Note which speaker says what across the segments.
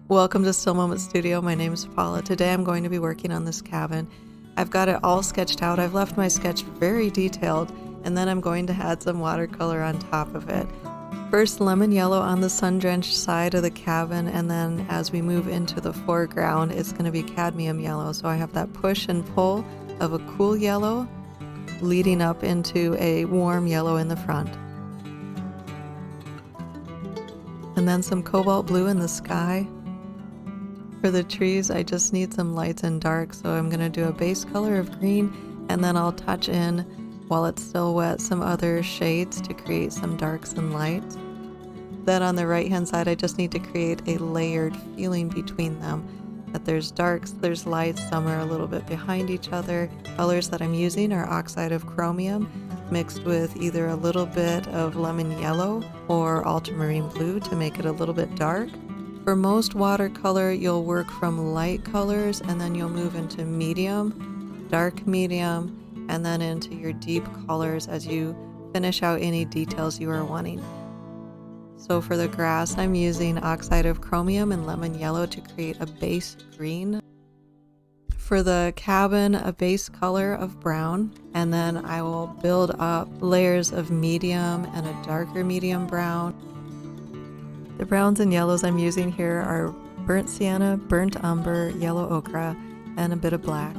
Speaker 1: Welcome to Still Moment Studio. My name is Paula. Today I'm going to be working on this cabin. I've got it all sketched out. I've left my sketch very detailed, and then I'm going to add some watercolor on top of it. First, lemon yellow on the sun-drenched side of the cabin, and then as we move into the foreground, it's going to be cadmium yellow. So I have that push and pull of a cool yellow leading up into a warm yellow in the front. And then some cobalt blue in the sky. For the trees, I just need some lights and darks, so I'm going to do a base color of green, and then I'll touch in, while it's still wet, some other shades to create some darks and lights. Then on the right hand side, I just need to create a layered feeling between them, that there's darks, there's lights, some are a little bit behind each other. Colors that I'm using are oxide of chromium mixed with either a little bit of lemon yellow or ultramarine blue to make it a little bit dark. For most watercolor, you'll work from light colors and then you'll move into medium, dark medium, and then into your deep colors as you finish out any details you are wanting. So for the grass, I'm using oxide of chromium and lemon yellow to create a base green. For the cabin, a base color of brown, and then I will build up layers of medium and a darker medium brown. The browns and yellows I'm using here are burnt sienna, burnt umber, yellow ochre, and a bit of black.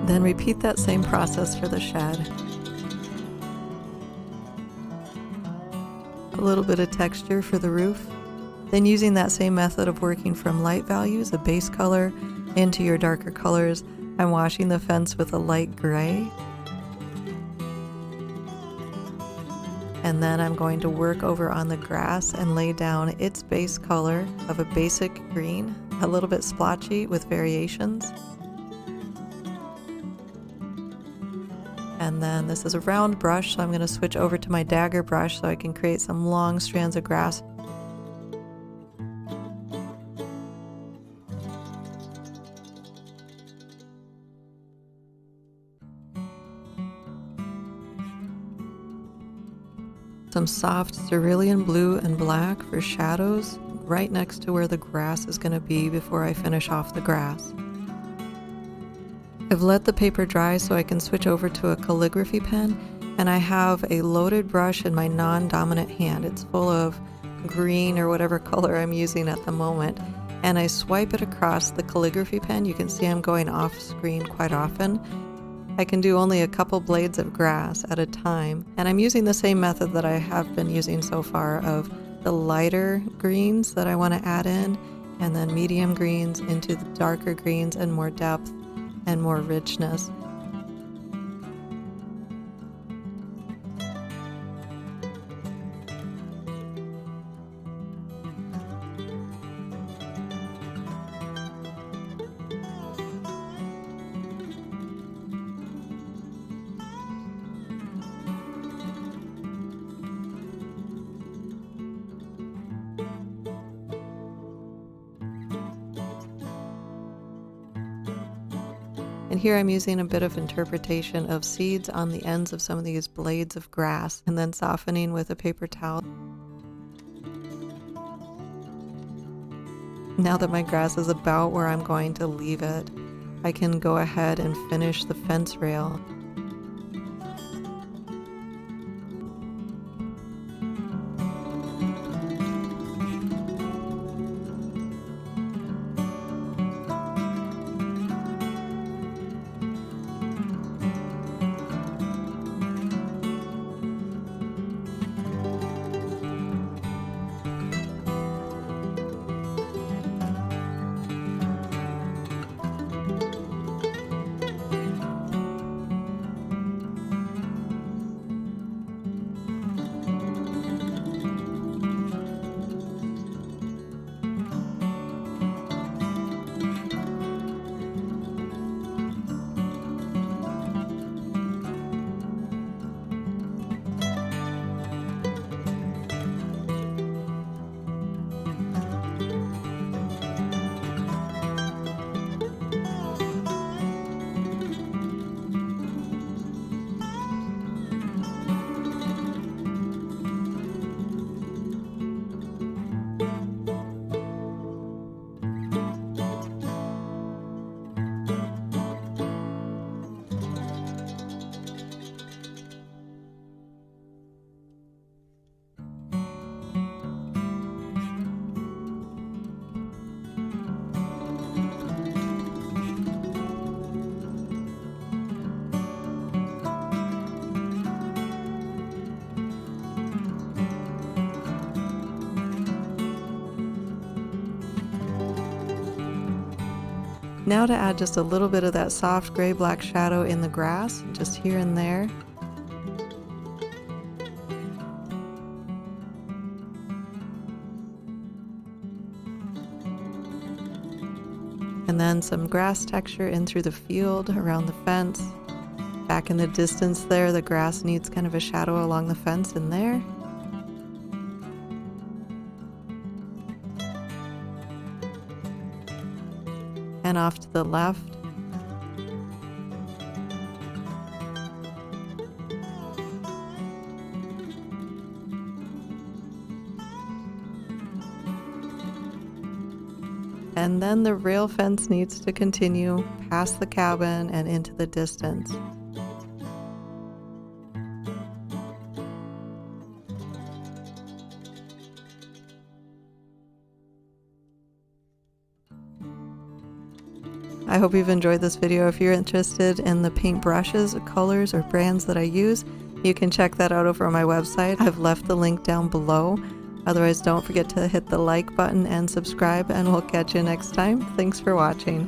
Speaker 1: Then repeat that same process for the shed. A little bit of texture for the roof. Then using that same method of working from light values, a base color, into your darker colors, I'm washing the fence with a light gray. And then I'm going to work over on the grass and lay down its base color of a basic green, a little bit splotchy with variations. And then this is a round brush, so I'm going to switch over to my dagger brush so I can create some long strands of grass. Some soft cerulean blue and black for shadows right next to where the grass is going to be before I finish off the grass. I've let the paper dry so I can switch over to a calligraphy pen, and I have a loaded brush in my non-dominant hand. It's full of green or whatever color I'm using at the moment, and I swipe it across the calligraphy pen. You can see I'm going off screen quite often. I can do only a couple blades of grass at a time, and I'm using the same method that I have been using so far of the lighter greens that I want to add in, and then medium greens into the darker greens and more depth and more richness. And here I'm using a bit of interpretation of seeds on the ends of some of these blades of grass and then softening with a paper towel. Now that my grass is about where I'm going to leave it, I can go ahead and finish the fence rail. Now to add just a little bit of that soft gray-black shadow in the grass, just here and there. And then some grass texture in through the field around the fence. Back in the distance there, the grass needs kind of a shadow along the fence in there. And off to the left. And then the rail fence needs to continue past the cabin and into the distance. I hope you've enjoyed this video. If you're interested in the paint brushes, colors, or brands that I use, you can check that out over on my website. I've left the link down below. Otherwise, don't forget to hit the like button and subscribe, and we'll catch you next time. Thanks for watching.